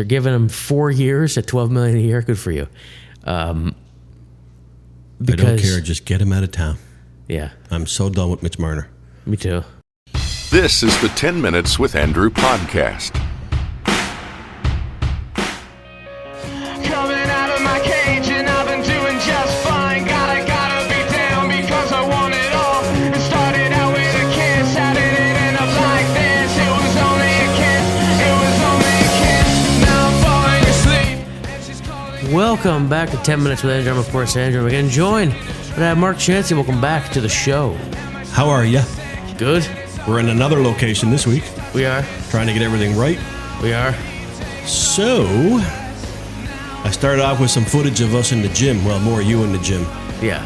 They're giving him 4 years at $12 million a year. Good for you. I don't care. Just get him out of town. Yeah. I'm so done with Mitch Marner. Me too. This is the 10 Minutes with Andrew podcast. Coming out of my cage and I've been doing just fine. Gotta be down because I want it all. It started out with a kiss. How did it end up like this? It was only a kiss. It was only a kiss. Now I'm falling asleep. And she's calling. Welcome back to 10 Minutes with Andrew. I'm, of course, Andrew. We're getting joined by Mark Chancey. Welcome back to the show. How are you? Good. We're in another location this week. We are. Trying to get everything right. We are. So, I started off with some footage of us in the gym. Well, more you in the gym. Yeah.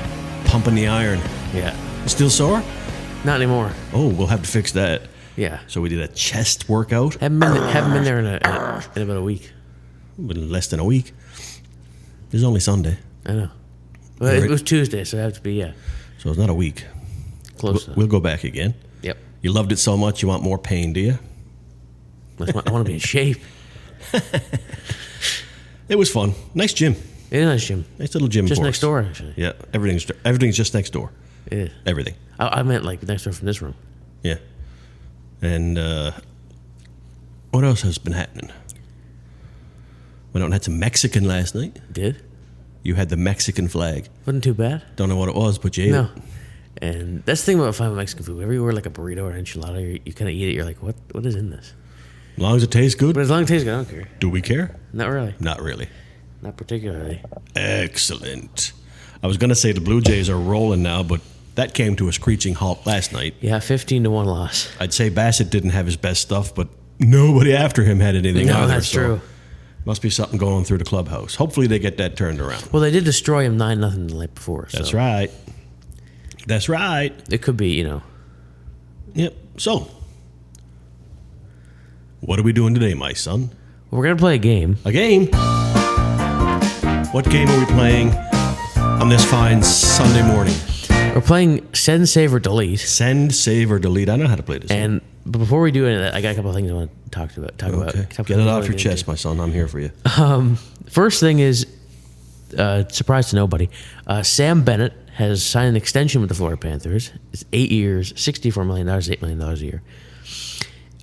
Pumping the iron. Yeah. Still sore? Not anymore. Oh, we'll have to fix that. Yeah. So we did a chest workout. Haven't been there in about a week. Less than a week. This is only Sunday. I know. Well, Right. it was Tuesday, so it had to be, yeah. So it's not a week. Close. We'll go back again. Yep. You loved it so much you want more pain, do you? I want to be in shape. It was fun. Nice gym. It is a nice gym. Nice little gym Just for next us. door, actually. Yeah, everything's just next door. It is. Everything. I meant like next door from this room. Yeah. And what else has been happening? Went out and had some Mexican last night. Did? You had the Mexican flag. Wasn't too bad. Don't know what it was, but you ate No. it. And that's the thing about finding Mexican food. Whenever you order like a burrito or an enchilada, you kind of eat it, you're like, what is in this? As long as it tastes good. But as long as it tastes good, I don't care. Do we care? Not really. Not really. Not particularly. Excellent. I was going to say the Blue Jays are rolling now, but that came to a screeching halt last night. Yeah, 15-1 loss. I'd say Bassett didn't have his best stuff, but nobody after him had anything No, either. that's true. Must be something going on through the clubhouse. Hopefully they get that turned around. Well, they did destroy him 9-0 the night before. So That's right. That's right. it could be, you know. Yep. So, what are we doing today, my son? We're going to play a game. A game. What game are we playing on this fine Sunday morning? We're playing Send, Save, or Delete. Send, save, or delete. I know how to play this. But before we do any of that, I got a couple of things I want to talk about. Okay. Get it off your chest, my son. I'm here for you. First thing is, surprise to nobody, Sam Bennett has signed an extension with the Florida Panthers. It's 8 years, $64 million, $8 million a year.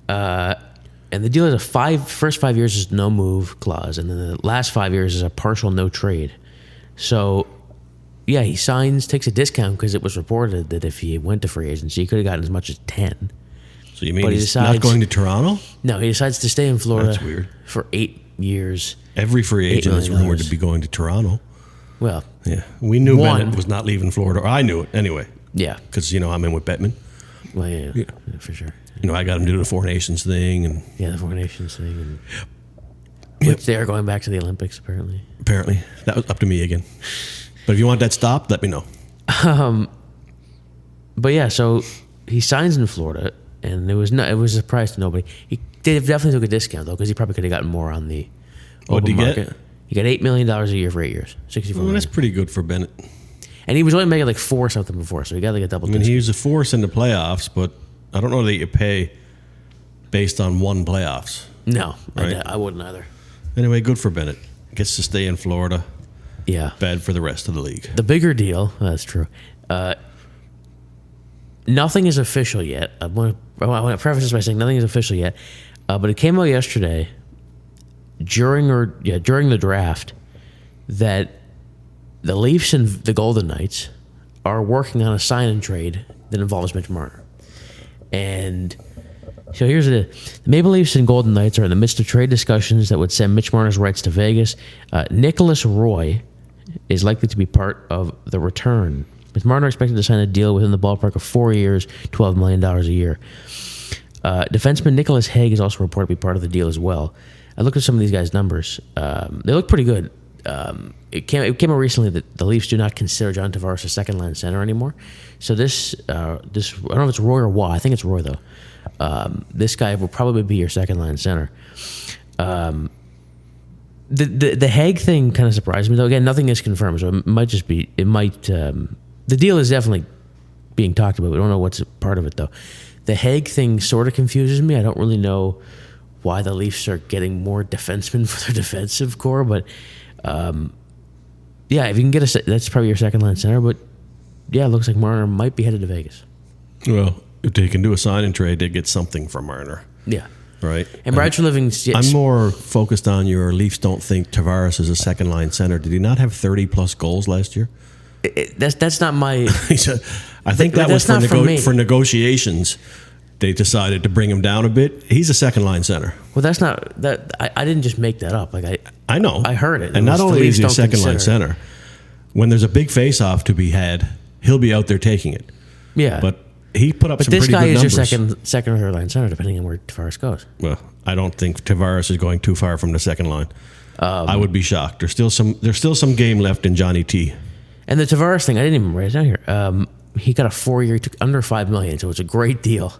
And the deal is first 5 years is no move clause, and then the last 5 years is a partial no trade. So, yeah, he takes a discount because it was reported that if he went to free agency, he could have gotten as much as 10. So you mean he's not going to Toronto? No, he decides to stay in Florida. That's weird. For 8 years. Every free agent is $8 million. rumored to be going to Toronto. Well, Yeah, we knew One. Bennett was not leaving Florida. Or I knew it anyway, yeah. because I'm in with Bettman. Well, yeah, for sure. I got him to do the Four Nations thing, and Yeah, the Four Nations thing. And which they are going back to the Olympics, apparently. apparently that was up to me again. But if you want that stopped, let me know. But yeah, so he signs in Florida, and it was a surprise to nobody. They definitely took a discount, though, because he probably could have gotten more on the What'd open he get? market. He got $8 million a year for 8 years, $64 Well, million. that's pretty good for Bennett. And he was only making like 4 something before, so he got like a double I mean, discount. he was a force in the playoffs, but I don't know that you pay based on one playoffs. No, Right. I wouldn't either. Anyway, good for Bennett. Gets to stay in Florida. Yeah. Bad for the rest of the league. The bigger deal, that's true. Nothing is official yet. I want to preface this by saying nothing is official yet, but it came out yesterday during the draft that the Leafs and the Golden Knights are working on a sign and trade that involves Mitch Marner. And so here's the Maple Leafs and Golden Knights are in the midst of trade discussions that would send Mitch Marner's rights to Vegas. Nicholas Roy is likely to be part of the return. With Marner expected to sign a deal within the ballpark of 4 years, $12 million a year. Defenseman Nicholas Hague is also reported to be part of the deal as well. I looked at some of these guys' numbers. They look pretty good. It came out recently that the Leafs do not consider John Tavares a second-line center anymore. So this I don't know if it's Roy or Waugh. I think it's Roy, though. This guy will probably be your second-line center. The Hague thing kind of surprised me, though. Again, nothing is confirmed, so it might just be. The deal is definitely being talked about. We don't know what's a part of it, though. The Hague thing sort of confuses me. I don't really know why the Leafs are getting more defensemen for their defensive core. But yeah, if you can get that's probably your second line center. But yeah, it looks like Marner might be headed to Vegas. Well, if they can do a sign and trade, they get something from Marner. Yeah. Right. And Brad Treliving. Yes. I'm more focused on your Leafs don't think Tavares is a second line center. Did he not have 30 plus goals last year? That's not my. I think that was for negotiations. They decided to bring him down a bit. He's a second line center. Well, that's not that. I didn't just make that up. Like I know. I heard it. And not only is he a second line center, when there's a big face off to be had, he'll be out there taking it. Yeah. But he put up some pretty good numbers. This guy is your second or third line center, depending on where Tavares goes. Well, I don't think Tavares is going too far from the second line. I would be shocked. There's still some game left in Johnny T. And the Tavares thing, I didn't even write it down here. He got a 4-year, he took under $5 million, so it's a great deal.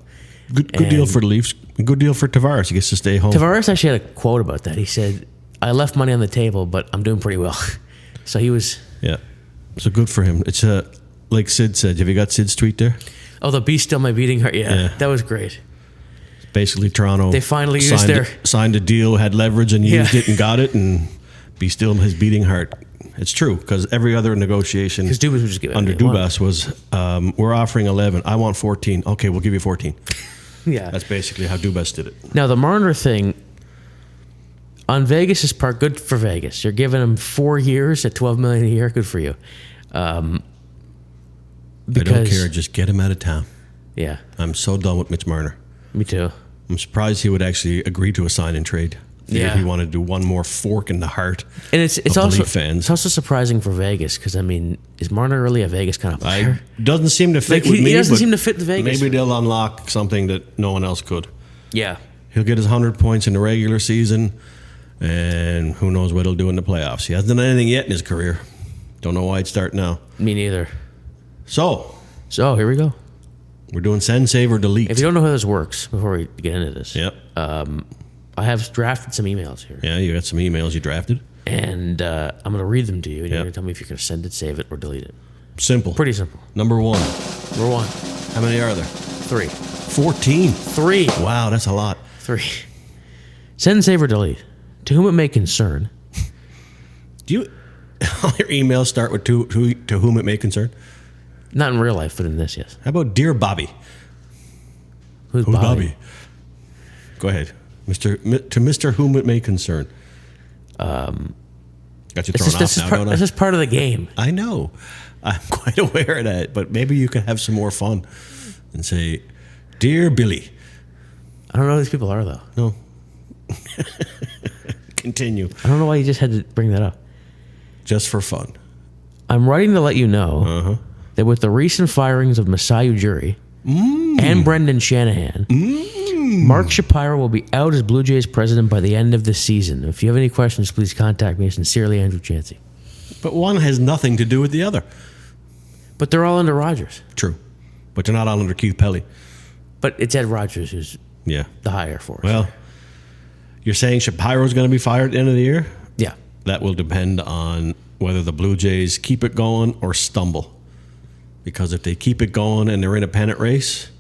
Good deal for the Leafs. Good deal for Tavares. He gets to stay home. Tavares actually had a quote about that. He said, "I left money on the table, but I'm doing pretty well." So he was. Yeah. So good for him. It's like Sid said. Have you got Sid's tweet there? Oh, the beast still my beating heart. Yeah, that was great. Basically, Toronto. They finally signed a deal, had leverage, and used it and got it, and be still his beating heart. It's true because every other negotiation under Dubas was, we're offering 11. I want 14. Okay, we'll give you 14. Yeah, that's basically how Dubas did it. Now the Marner thing on Vegas' part, good for Vegas. You're giving him 4 years at $12 million a year. Good for you. I don't care. Just get him out of town. Yeah, I'm so done with Mitch Marner. Me too. I'm surprised he would actually agree to a sign and trade. Yeah, he wanted to do one more fork in the heart. And it's also Leaf fans. It's also surprising for Vegas because I mean, is Marner really a Vegas kind of player? Doesn't seem to fit with me. He doesn't seem to fit in Vegas. Maybe they'll unlock something that no one else could. Yeah, he'll get his 100 points in the regular season, and who knows what he'll do in the playoffs. He hasn't done anything yet in his career. Don't know why he'd start now. Me neither. So here we go. We're doing send, save, or delete. If you don't know how this works, before we get into this, yep. I have drafted some emails here. Yeah, you got some emails you drafted. And I'm going to read them to you, and you're going to tell me if you're going to send it, save it, or delete it. Simple. Pretty simple. Number one. How many are there? 3. 14. 3. Wow, that's a lot. 3. Send, save, or delete. To whom it may concern. Do you... All your emails start with to whom it may concern? Not in real life, but in this, yes. How about Dear Bobby? Who's Bobby? Go ahead. To Mr. Whom it may concern. Got you thrown off now, don't I? This is part of the game. I know. I'm quite aware of that, but maybe you could have some more fun and say, Dear Billy. I don't know who these people are, though. No. Continue. I don't know why you just had to bring that up. Just for fun. I'm writing to let you know that with the recent firings of Masai Ujiri and Brendan Shanahan, Mark Shapiro will be out as Blue Jays president by the end of the season. If you have any questions, please contact me. Sincerely, Andrew Chansey. But one has nothing to do with the other. But they're all under Rogers. True. But they're not all under Keith Pelly. But it's Ed Rogers who's the hire for us. Well, you're saying Shapiro's going to be fired at the end of the year? Yeah. That will depend on whether the Blue Jays keep it going or stumble. Because if they keep it going and they're in a pennant race,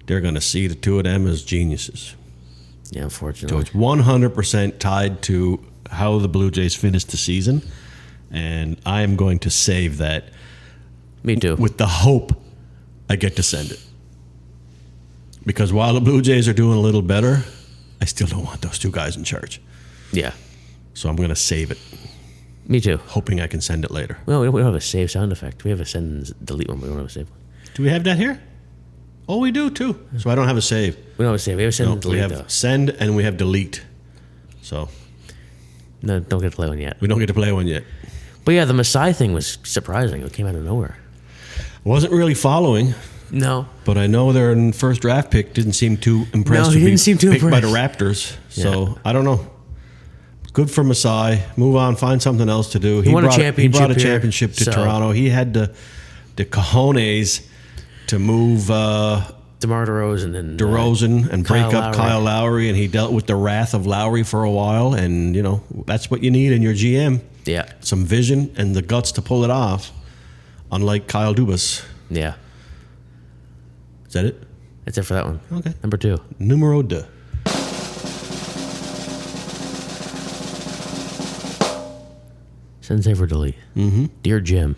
they're going to see the two of them as geniuses. Yeah, unfortunately. So it's 100% tied to how the Blue Jays finish the season. And I am going to save that. Me too. With the hope I get to send it. Because while the Blue Jays are doing a little better, I still don't want those two guys in charge. Yeah. So I'm going to save it. Me too. Hoping I can send it later. Well, we don't have a save sound effect. We have a send and delete one, but we don't have a save one. Do we have that here? Oh, we do too. So I don't have a save. We don't have a save. We have a send and delete, we have though. Send and we have delete. So. No, don't get to play one yet. We don't get to play one yet. But yeah, the Masai thing was surprising. It came out of nowhere. Wasn't really following. No. But I know their first draft pick didn't seem too impressed. No, he didn't seem too picked impressed by the Raptors. So I don't know. Good for Masai. Move on. Find something else to do. He won a championship. He brought a championship to Toronto. He had the cojones to move DeMar DeRozan and break up Kyle Lowry, and he dealt with the wrath of Lowry for a while. And you know that's what you need in your GM. Yeah, some vision and the guts to pull it off. Unlike Kyle Dubas. Yeah. Is that it? That's it for that one. Okay. Number 2. Numero 2. Send, save, or delete. Mm-hmm. Dear Jim.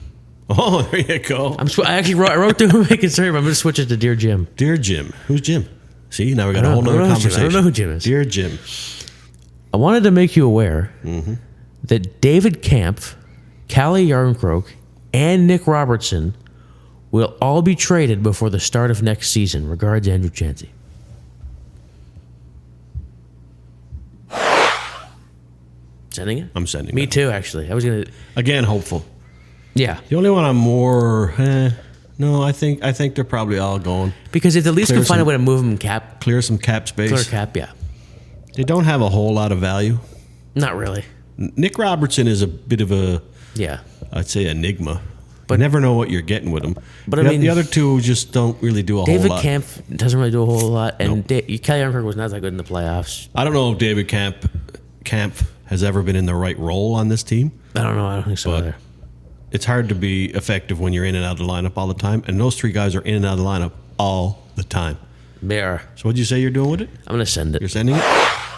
Oh, there you go. I wrote through making sure, but I'm going to switch it to Dear Jim. Dear Jim. Who's Jim? See, now we got a whole nother conversation. I don't know who Jim is. Dear Jim. I wanted to make you aware that David Kampf, Callie Yarncroke, and Nick Robertson will all be traded before the start of next season. Regards, Andrew Chansey. Sending it? I'm sending it. Me too, actually. I was going to... Again, hopeful. Yeah. The only one I'm more... no, I think they're probably all going. Because if at least can find a way to move them clear some cap space. Clear cap, yeah. They don't have a whole lot of value. Not really. Nick Robertson is a bit of a... Yeah. I'd say enigma. But you never know what you're getting with him. But I mean... The other two just don't really do a whole lot. David Kampf doesn't really do a whole lot. And Kelly Yarncroke was not that good in the playoffs. I don't know if David Kampf has ever been in the right role on this team. I don't know. I don't think so either. It's hard to be effective when you're in and out of the lineup all the time. And those three guys are in and out of the lineup all the time. They are. So what'd you say you're doing with it? I'm going to send it. You're sending it?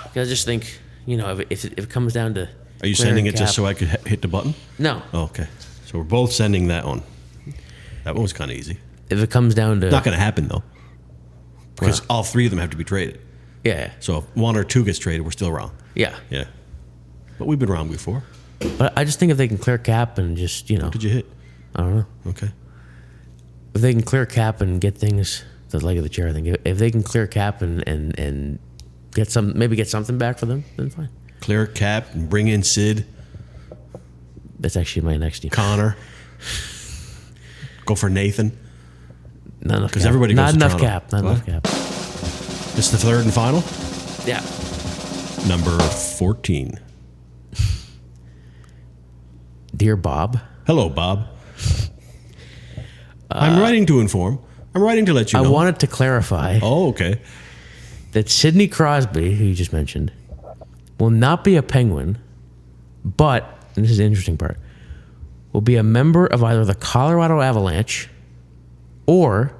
Because I just think, if it comes down to... Are you sending it just so I could hit the button? No. Oh, okay. So we're both sending that one. That one was kind of easy. If it comes down to... Not going to happen, though. Because all three of them have to be traded. Yeah. So if one or two gets traded, we're still wrong. Yeah. Yeah. But we've been wrong before. But I just think if they can clear cap and just, What did you hit? I don't know. Okay. If they can clear cap and get things... The leg of the chair, I think. If they can clear cap and get something back for them, then fine. Clear cap and bring in Sid. That's actually my next team. Connor. Go for Nathan. Not enough Because cap. everybody goes Not to enough Toronto. cap. Not enough cap. This is the third and final? Yeah. Number 14. Dear Bob. Hello, Bob. I'm writing to inform. I'm writing to let you know. I wanted to clarify Oh, okay. that Sidney Crosby, who you just mentioned, will not be a Penguin, but, and this is the interesting part, will be a member of either the Colorado Avalanche or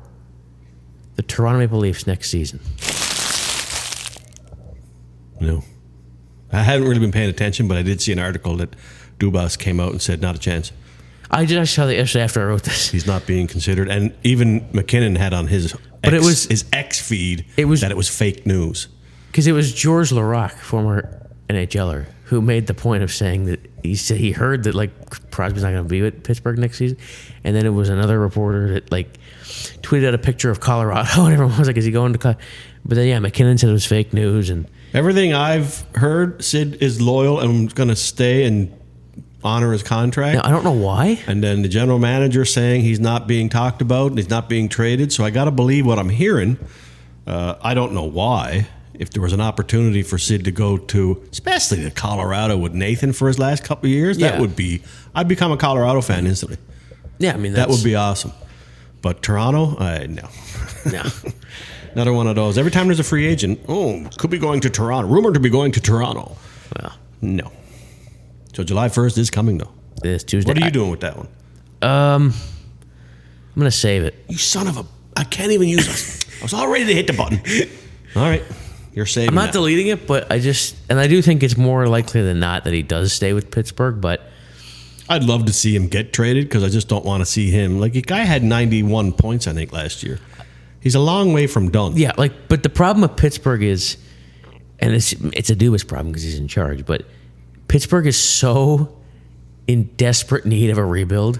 the Toronto Maple Leafs next season. No. I haven't really been paying attention, but I did see an article that Dubas came out and said not a chance. I saw that yesterday after I wrote this. He's not being considered. And even McKinnon had on his X feed that it was fake news. Because it was Georges Laraque, former NHLer, who made the point of saying that he said he heard that Crosby's not going to be with Pittsburgh next season, and then it was another reporter that tweeted out a picture of Colorado, and everyone was like, "Is he going to?" But then McKinnon said it was fake news, and everything I've heard, Sid is loyal and going to stay and honor his contract. Now, I don't know why. And then the general manager saying he's not being talked about and he's not being traded. So I got to believe what I'm hearing. I don't know why. If there was an opportunity for Sid to go to, especially to Colorado with Nathan for his last couple of years, that would be, I'd become a Colorado fan instantly. Yeah, I mean, that would be awesome. But Toronto, no. No. Another one of those. Every time there's a free agent, could be going to Toronto. Rumored to be going to Toronto. Well, no. So July 1st is coming, though. It is Tuesday. What are you doing with that one? I'm going to save it. You son of a... I can't even use it. I was all ready to hit the button. All right. You're saving I'm not deleting it, but I do think it's more likely than not that he does stay with Pittsburgh, but... I'd love to see him get traded because I just don't want to see him... a guy had 91 points, I think, last year. He's a long way from done. Yeah, but the problem with Pittsburgh is... And it's a Dubas problem because he's in charge, but... Pittsburgh is so in desperate need of a rebuild,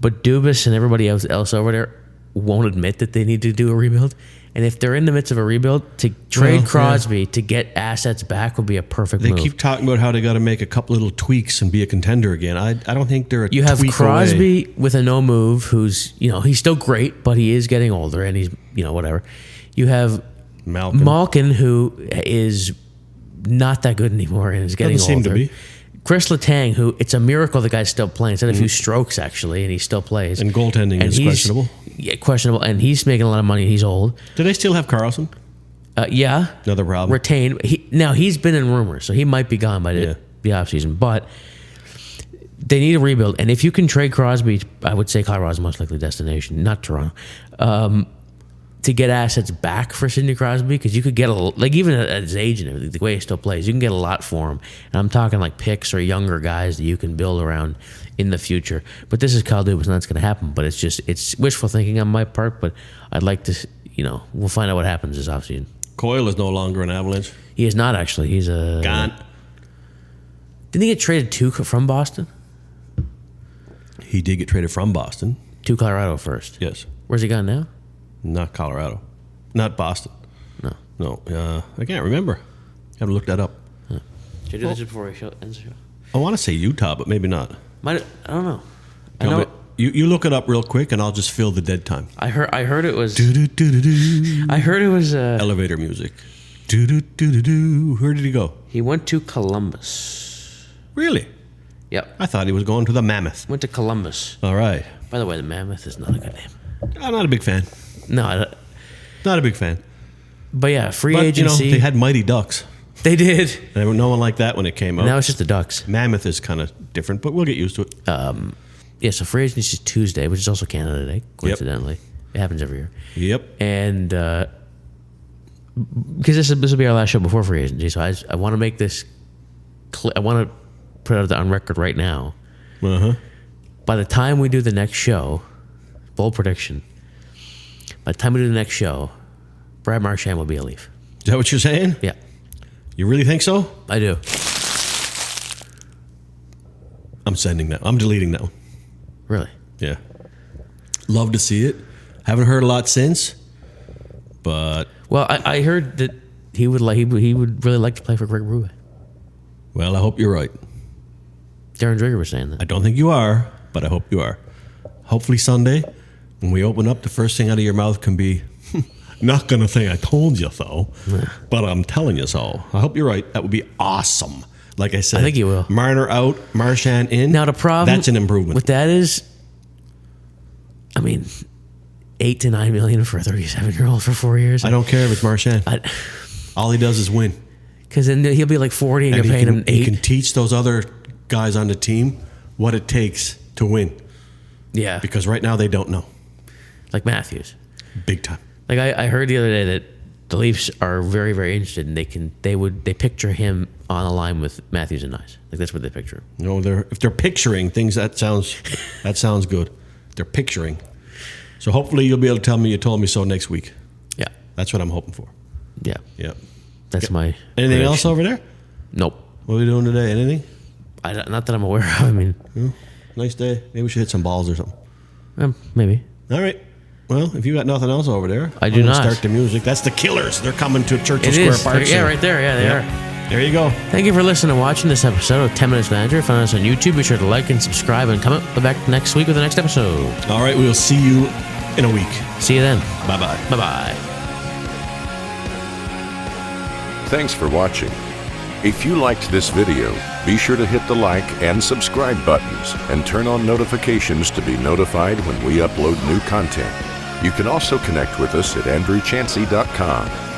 but Dubas and everybody else over there won't admit that they need to do a rebuild. And if they're in the midst of a rebuild, to trade Crosby to get assets back would be a perfect move. They keep talking about how they got to make a couple little tweaks and be a contender again. I don't think they're a tweak away. You have Crosby with a no move, who's he's still great, but he is getting older and he's whatever. You have Malkin, who is not that good anymore and is getting older. Doesn't seem to be. Chris Letang, who it's a miracle the guy's still playing. He's had a few strokes actually, and he still plays. And goaltending is questionable. Yeah, questionable, and he's making a lot of money. He's old. Do they still have Carlson? Yeah. Another problem. Retained. He's been in rumors, so he might be gone by the offseason. But they need a rebuild, and if you can trade Crosby, I would say Colorado's most likely destination, not Toronto. to get assets back for Sidney Crosby, because you could get even at his age and everything, the way he still plays, you can get a lot for him. And I'm talking like picks or younger guys that you can build around in the future. But this is Kyle Dubas, and that's going to happen. But it's wishful thinking on my part. But I'd like to, we'll find out what happens this offseason. Coyle is no longer an Avalanche. He is not, actually. He's a gone. Didn't he get traded from Boston? He did get traded from Boston to Colorado first. Yes. Where's he gone now? Not Colorado. Not Boston. No. I can't remember. Have to look that up. Huh. Should I do this before we end the show? I want to say Utah, but maybe not. I don't know. I know. You look it up real quick, and I'll just fill the dead time. I heard it was. I heard it was elevator music. Where did he go? He went to Columbus. Really? Yep. I thought he was going to the Mammoth. Went to Columbus. All right. By the way, the Mammoth is not a good name. I'm not a big fan. No, not a big fan. But yeah, free agency. They had Mighty Ducks. They did. There was no one like that when it came out. Now it's just the Ducks. Mammoth is kind of different, but we'll get used to it. Yeah, so free agency is Tuesday, which is also Canada Day, coincidentally. Yep. It happens every year. Yep. And because this will be our last show before free agency, so I want to make this I want to put it on record right now. Uh-huh. By the time we do the next show, bold prediction, by the time we do the next show, Brad Marchand will be a Leaf. Is that what you're saying? Yeah. You really think so? I do. I'm sending that. I'm deleting that one. Really? Yeah. Love to see it. Haven't heard a lot since, but... Well, I heard that he would really like to play for Greg Berube. Well, I hope you're right. Darren Dreger was saying that. I don't think you are, but I hope you are. Hopefully Sunday, when we open up, the first thing out of your mouth can be, not going to say I told you so, but I'm telling you so. I hope you're right. That would be awesome. Like I said, I think you will. Marner out, Marchand in. Now the problem that's an improvement. With that is, I mean, $8 to $9 million for a 37-year-old for 4 years. I don't care if it's Marchand. All he does is win. Because then he'll be like 40 and you're paying him $8. He can teach those other guys on the team what it takes to win. Yeah. Because right now they don't know. Like Matthews. Big time. Like I heard the other day that the Leafs are very, very interested, and they picture him on a line with Matthews and Nice. Like that's what they picture. No, if they're picturing things, that sounds good. They're picturing. So hopefully you'll be able to tell me you told me so next week. Yeah. That's what I'm hoping for. Yeah. Yeah. That's my Anything prediction. else over there? Nope. What are we doing today? Anything? Not that I'm aware of. I mean, nice day. Maybe we should hit some balls or something. Maybe. All right. Well, if you got nothing else over there, I do not. Start the music. That's the Killers. They're coming to Churchill It Square is. Park. Yeah, right there. Yeah, they are. There you go. Thank you for listening and watching this episode of 10 Minutes Manager. Find us on YouTube. Be sure to like and subscribe and come back next week with the next episode. All right. We'll see you in a week. See you then. Bye-bye. Bye-bye. Thanks for watching. If you liked this video, be sure to hit the like and subscribe buttons and turn on notifications to be notified when we upload new content. You can also connect with us at andrewchansey.com.